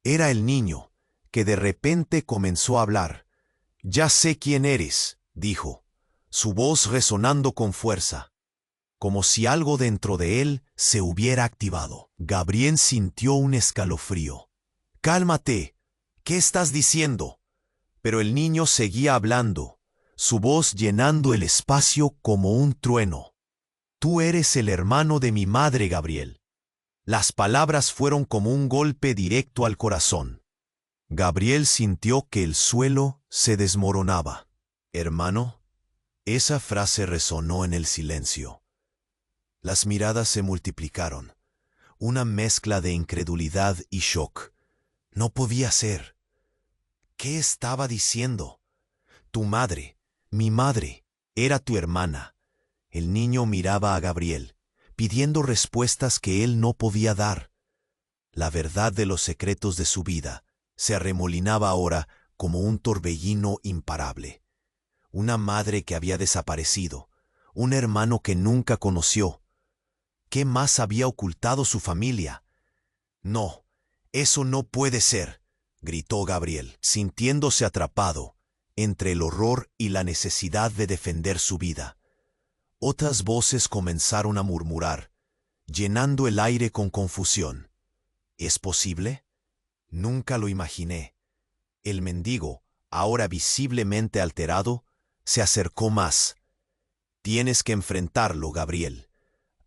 Era el niño, que de repente comenzó a hablar. «Ya sé quién eres», dijo, su voz resonando con fuerza, como si algo dentro de él se hubiera activado. Gabriel sintió un escalofrío. «Cálmate, ¿qué estás diciendo?». Pero el niño seguía hablando, su voz llenando el espacio como un trueno. «Tú eres el hermano de mi madre, Gabriel». Las palabras fueron como un golpe directo al corazón. Gabriel sintió que el suelo se desmoronaba. «¿Hermano?». Esa frase resonó en el silencio. Las miradas se multiplicaron, una mezcla de incredulidad y shock. No podía ser. ¿Qué estaba diciendo? Tu madre, mi madre, era tu hermana. El niño miraba a Gabriel, pidiendo respuestas que él no podía dar. La verdad de los secretos de su vida se arremolinaba ahora como un torbellino imparable. Una madre que había desaparecido, un hermano que nunca conoció. ¿Qué más había ocultado su familia? No, eso no puede ser, gritó Gabriel, sintiéndose atrapado entre el horror y la necesidad de defender su vida. Otras voces comenzaron a murmurar, llenando el aire con confusión. ¿Es posible? Nunca lo imaginé. El mendigo, ahora visiblemente alterado, se acercó más. Tienes que enfrentarlo, Gabriel.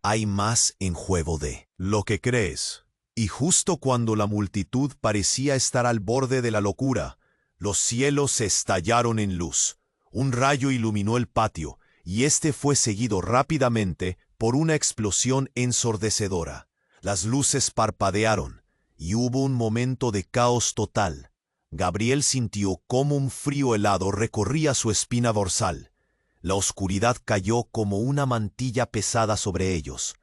Hay más en juego de lo que crees. Y justo cuando la multitud parecía estar al borde de la locura, los cielos se estallaron en luz. Un rayo iluminó el patio, y este fue seguido rápidamente por una explosión ensordecedora. Las luces parpadearon, y hubo un momento de caos total. Gabriel sintió cómo un frío helado recorría su espina dorsal. La oscuridad cayó como una mantilla pesada sobre ellos.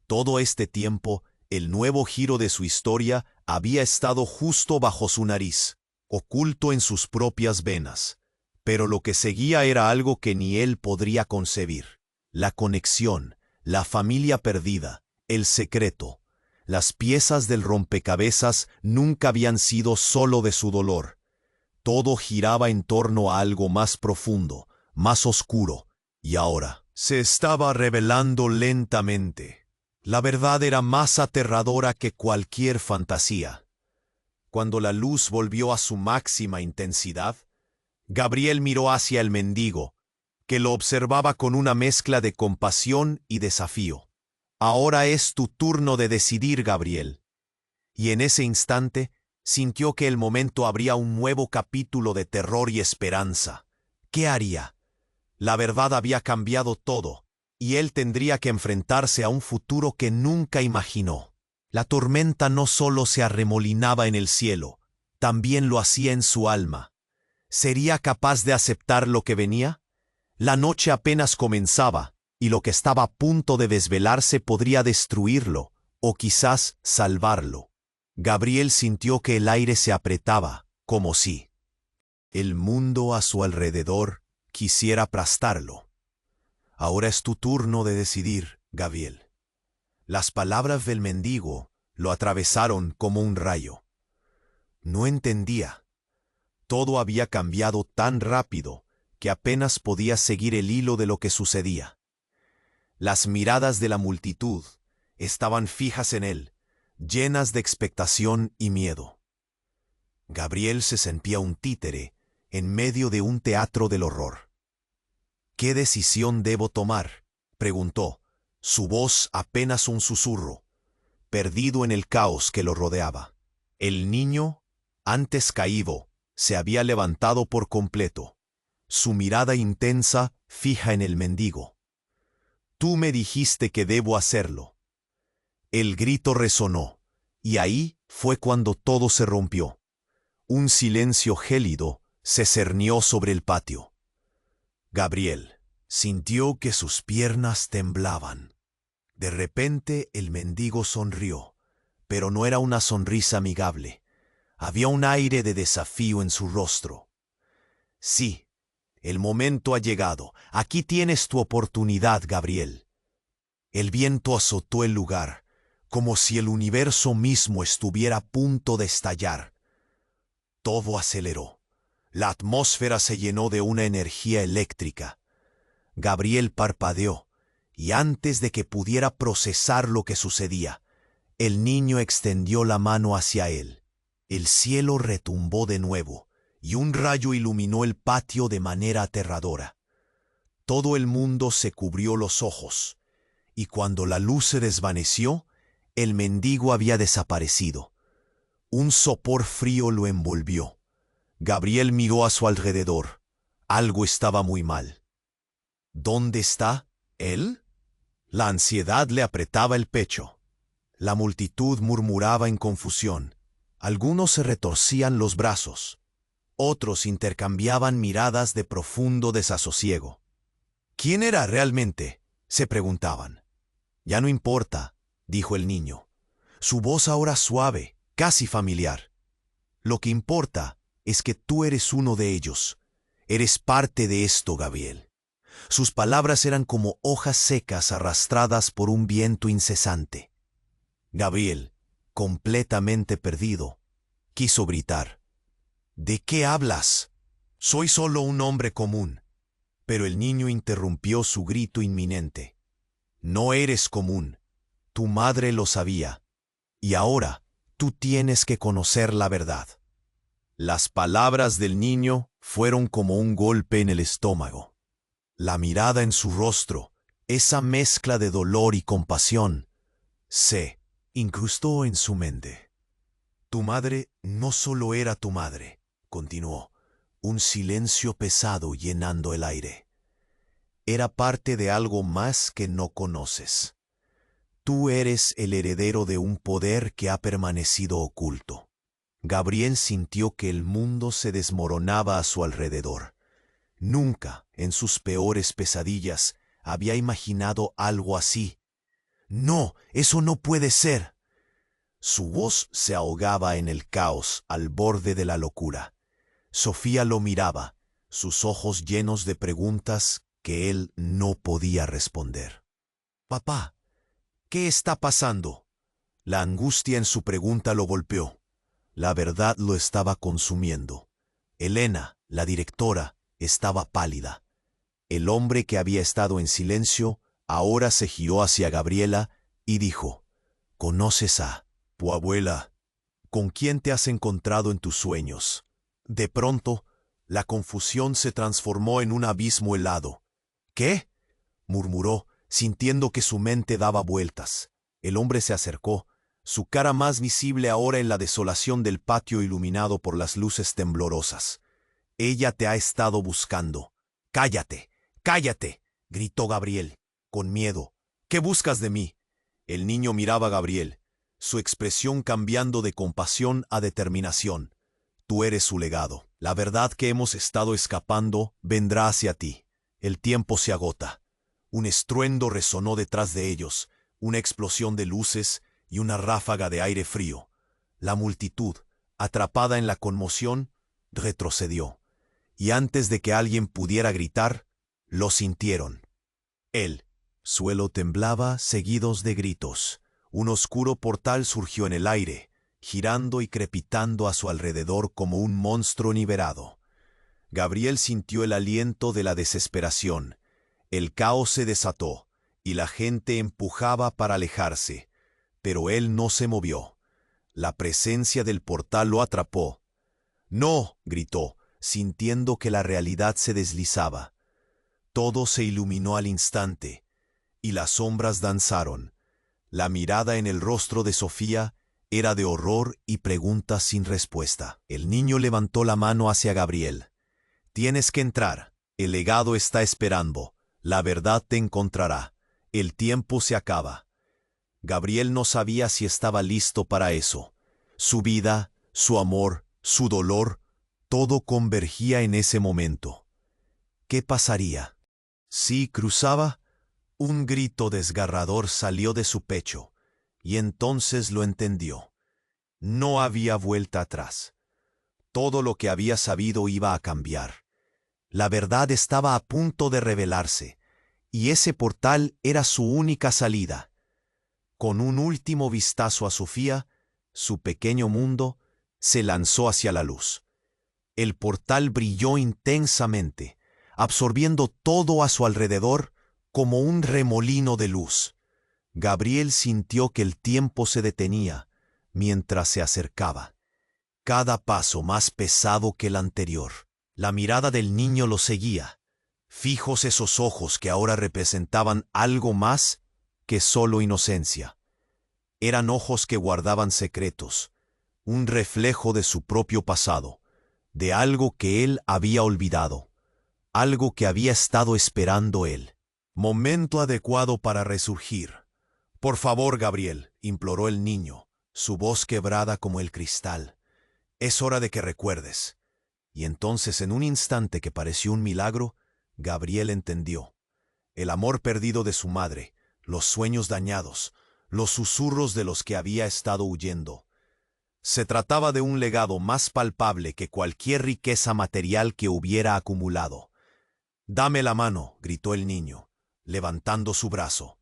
Todo este tiempo, el nuevo giro de su historia había estado justo bajo su nariz, oculto en sus propias venas. Pero lo que seguía era algo que ni él podría concebir. La conexión, la familia perdida, el secreto. Las piezas del rompecabezas nunca habían sido solo de su dolor. Todo giraba en torno a algo más profundo, más oscuro, y ahora se estaba revelando lentamente. La verdad era más aterradora que cualquier fantasía. Cuando la luz volvió a su máxima intensidad, Gabriel miró hacia el mendigo, que lo observaba con una mezcla de compasión y desafío. Ahora es tu turno de decidir, Gabriel. Y en ese instante sintió que el momento abría un nuevo capítulo de terror y esperanza. ¿Qué haría? La verdad había cambiado todo, y él tendría que enfrentarse a un futuro que nunca imaginó. La tormenta no solo se arremolinaba en el cielo, también lo hacía en su alma. ¿Sería capaz de aceptar lo que venía? La noche apenas comenzaba, y lo que estaba a punto de desvelarse podría destruirlo, o quizás salvarlo. Gabriel sintió que el aire se apretaba, como si el mundo a su alrededor quisiera aplastarlo. Ahora es tu turno de decidir, Gabriel. Las palabras del mendigo lo atravesaron como un rayo. No entendía. Todo había cambiado tan rápido que apenas podía seguir el hilo de lo que sucedía. Las miradas de la multitud estaban fijas en él, llenas de expectación y miedo. Gabriel se sentía un títere en medio de un teatro del horror. ¿Qué decisión debo tomar?, preguntó, su voz apenas un susurro, perdido en el caos que lo rodeaba. El niño, antes caído, se había levantado por completo, su mirada intensa fija en el mendigo. Tú me dijiste que debo hacerlo. El grito resonó, y ahí fue cuando todo se rompió. Un silencio gélido se cernió sobre el patio. Gabriel sintió que sus piernas temblaban. De repente el mendigo sonrió, pero no era una sonrisa amigable. Había un aire de desafío en su rostro. Sí, el momento ha llegado. Aquí tienes tu oportunidad, Gabriel. El viento azotó el lugar, como si el universo mismo estuviera a punto de estallar. Todo aceleró. La atmósfera se llenó de una energía eléctrica. Gabriel parpadeó, y antes de que pudiera procesar lo que sucedía, el niño extendió la mano hacia él. El cielo retumbó de nuevo, y un rayo iluminó el patio de manera aterradora. Todo el mundo se cubrió los ojos, y cuando la luz se desvaneció, el mendigo había desaparecido. Un sopor frío lo envolvió. Gabriel miró a su alrededor. Algo estaba muy mal. ¿Dónde está él? La ansiedad le apretaba el pecho. La multitud murmuraba en confusión. Algunos se retorcían los brazos. Otros intercambiaban miradas de profundo desasosiego. ¿Quién era realmente?, se preguntaban. Ya no importa, dijo el niño. Su voz ahora suave, casi familiar. Lo que importa es que tú eres uno de ellos. Eres parte de esto, Gabriel. Sus palabras eran como hojas secas arrastradas por un viento incesante. Gabriel, completamente perdido, quiso gritar. ¿De qué hablas? Soy solo un hombre común. Pero el niño interrumpió su grito inminente. No eres común. Tu madre lo sabía. Y ahora tú tienes que conocer la verdad. Las palabras del niño fueron como un golpe en el estómago. La mirada en su rostro, esa mezcla de dolor y compasión, se incrustó en su mente. Tu madre no solo era tu madre, continuó, un silencio pesado llenando el aire. Era parte de algo más que no conoces. Tú eres el heredero de un poder que ha permanecido oculto. Gabriel sintió que el mundo se desmoronaba a su alrededor. Nunca, en sus peores pesadillas, había imaginado algo así. No, eso no puede ser. Su voz se ahogaba en el caos al borde de la locura. Sofía lo miraba, sus ojos llenos de preguntas que él no podía responder. Papá, ¿qué está pasando? La angustia en su pregunta lo golpeó. La verdad lo estaba consumiendo. Elena, la directora, estaba pálida. El hombre que había estado en silencio ahora se giró hacia Gabriela y dijo, ¿conoces a tu abuela? ¿Con quién te has encontrado en tus sueños? De pronto, la confusión se transformó en un abismo helado. ¿Qué?, murmuró, sintiendo que su mente daba vueltas. El hombre se acercó, su cara más visible ahora en la desolación del patio iluminado por las luces temblorosas. Ella te ha estado buscando. ¡Cállate! ¡Cállate!, gritó Gabriel, con miedo. ¿Qué buscas de mí? El niño miraba a Gabriel, su expresión cambiando de compasión a determinación. Tú eres su legado. La verdad que hemos estado escapando vendrá hacia ti. El tiempo se agota. Un estruendo resonó detrás de ellos, una explosión de luces y una ráfaga de aire frío. La multitud, atrapada en la conmoción, retrocedió. Y antes de que alguien pudiera gritar, lo sintieron. El suelo temblaba, seguidos de gritos. Un oscuro portal surgió en el aire, girando y crepitando a su alrededor como un monstruo liberado. Gabriel sintió el aliento de la desesperación. El caos se desató, y la gente empujaba para alejarse, pero él no se movió. La presencia del portal lo atrapó. ¡No!, gritó, sintiendo que la realidad se deslizaba. Todo se iluminó al instante, y las sombras danzaron. La mirada en el rostro de Sofía era de horror y preguntas sin respuesta. El niño levantó la mano hacia Gabriel. Tienes que entrar. El legado está esperando. La verdad te encontrará. El tiempo se acaba. Gabriel no sabía si estaba listo para eso. Su vida, su amor, su dolor, todo convergía en ese momento. ¿Qué pasaría? Si cruzaba, un grito desgarrador salió de su pecho, y entonces lo entendió. No había vuelta atrás. Todo lo que había sabido iba a cambiar. La verdad estaba a punto de revelarse, y ese portal era su única salida. Con un último vistazo a Sofía, su pequeño mundo se lanzó hacia la luz. El portal brilló intensamente, absorbiendo todo a su alrededor como un remolino de luz. Gabriel sintió que el tiempo se detenía mientras se acercaba, cada paso más pesado que el anterior. La mirada del niño lo seguía, fijos esos ojos que ahora representaban algo más que solo inocencia. Eran ojos que guardaban secretos, un reflejo de su propio pasado, de algo que él había olvidado. algo que había estado esperando él. Momento adecuado para resurgir. Por favor, Gabriel, imploró el niño, su voz quebrada como el cristal. Es hora de que recuerdes. Y entonces, en un instante que pareció un milagro, Gabriel entendió. El amor perdido de su madre, los sueños dañados, los susurros de los que había estado huyendo. Se trataba de un legado más palpable que cualquier riqueza material que hubiera acumulado. «Dame la mano», gritó el niño, levantando su brazo.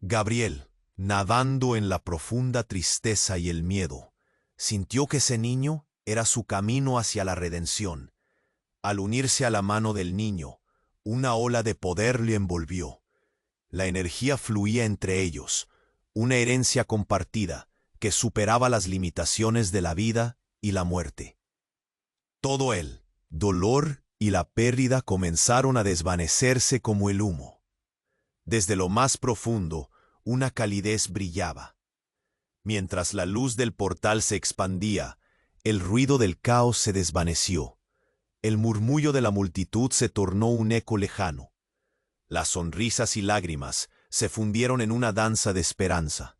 Gabriel, nadando en la profunda tristeza y el miedo, sintió que ese niño era su camino hacia la redención. Al unirse a la mano del niño, una ola de poder le envolvió. La energía fluía entre ellos, una herencia compartida que superaba las limitaciones de la vida y la muerte. Todo el dolor y la pérdida comenzaron a desvanecerse como el humo. Desde lo más profundo, una calidez brillaba. Mientras la luz del portal se expandía, el ruido del caos se desvaneció. El murmullo de la multitud se tornó un eco lejano. Las sonrisas y lágrimas se fundieron en una danza de esperanza.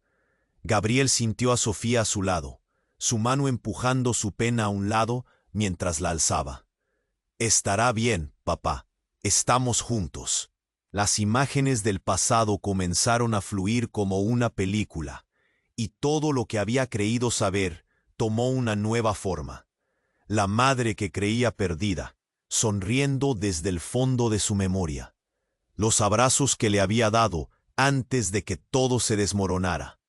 Gabriel sintió a Sofía a su lado, su mano empujando su pena a un lado mientras la alzaba. «Estará bien, papá. Estamos juntos». Las imágenes del pasado comenzaron a fluir como una película, y todo lo que había creído saber tomó una nueva forma. La madre que creía perdida, sonriendo desde el fondo de su memoria. Los abrazos que le había dado antes de que todo se desmoronara.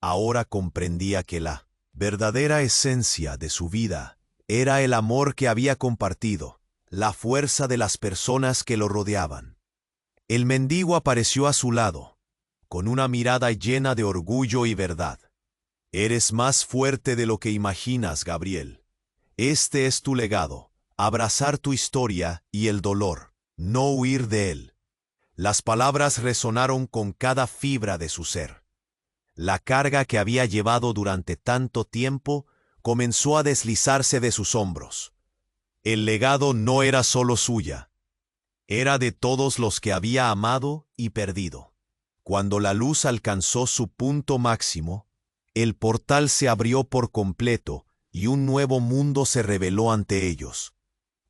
Ahora comprendía que la verdadera esencia de su vida era el amor que había compartido, la fuerza de las personas que lo rodeaban. El mendigo apareció a su lado, con una mirada llena de orgullo y verdad. «Eres más fuerte de lo que imaginas, Gabriel. Este es tu legado, abrazar tu historia y el dolor, no huir de él». Las palabras resonaron con cada fibra de su ser. La carga que había llevado durante tanto tiempo comenzó a deslizarse de sus hombros. El legado no era solo suya. Era de todos los que había amado y perdido. Cuando la luz alcanzó su punto máximo, el portal se abrió por completo y un nuevo mundo se reveló ante ellos.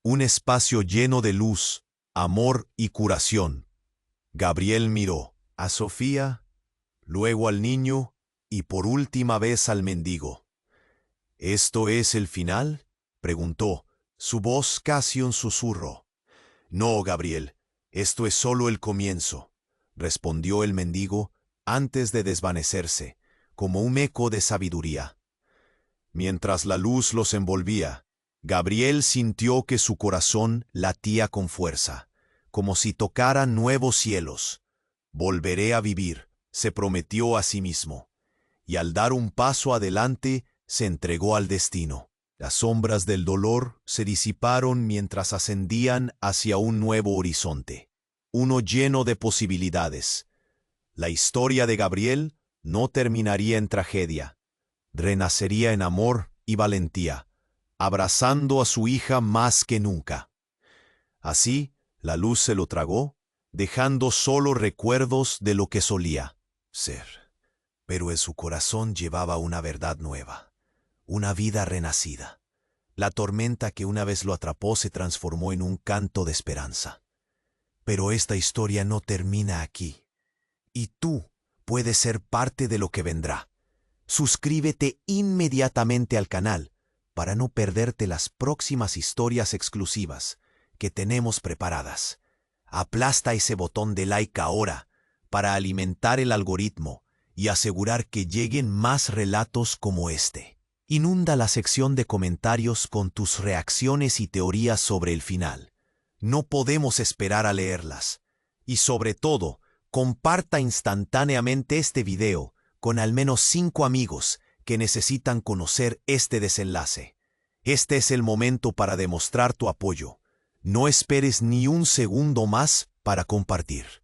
Un espacio lleno de luz, amor y curación. Gabriel miró a Sofía, luego al niño y por última vez al mendigo. «¿Esto es el final?», preguntó, su voz casi un susurro. «No, Gabriel, esto es solo el comienzo», respondió el mendigo antes de desvanecerse, como un eco de sabiduría. Mientras la luz los envolvía, Gabriel sintió que su corazón latía con fuerza, como si tocara nuevos cielos. «Volveré a vivir», se prometió a sí mismo, y al dar un paso adelante se entregó al destino. Las sombras del dolor se disiparon mientras ascendían hacia un nuevo horizonte, uno lleno de posibilidades. La historia de Gabriel no terminaría en tragedia, renacería en amor y valentía, abrazando a su hija más que nunca. Así, la luz se lo tragó, dejando solo recuerdos de lo que solía ser. Pero en su corazón llevaba una verdad nueva. Una vida renacida. La tormenta que una vez lo atrapó se transformó en un canto de esperanza. Pero esta historia no termina aquí. Y tú puedes ser parte de lo que vendrá. Suscríbete inmediatamente al canal para no perderte las próximas historias exclusivas que tenemos preparadas. Aplasta ese botón de like ahora para alimentar el algoritmo y asegurar que lleguen más relatos como este. Inunda la sección de comentarios con tus reacciones y teorías sobre el final. No podemos esperar a leerlas. Y sobre todo, comparta instantáneamente este video con al menos 5 amigos que necesitan conocer este desenlace. Este es el momento para demostrar tu apoyo. No esperes ni un segundo más para compartir.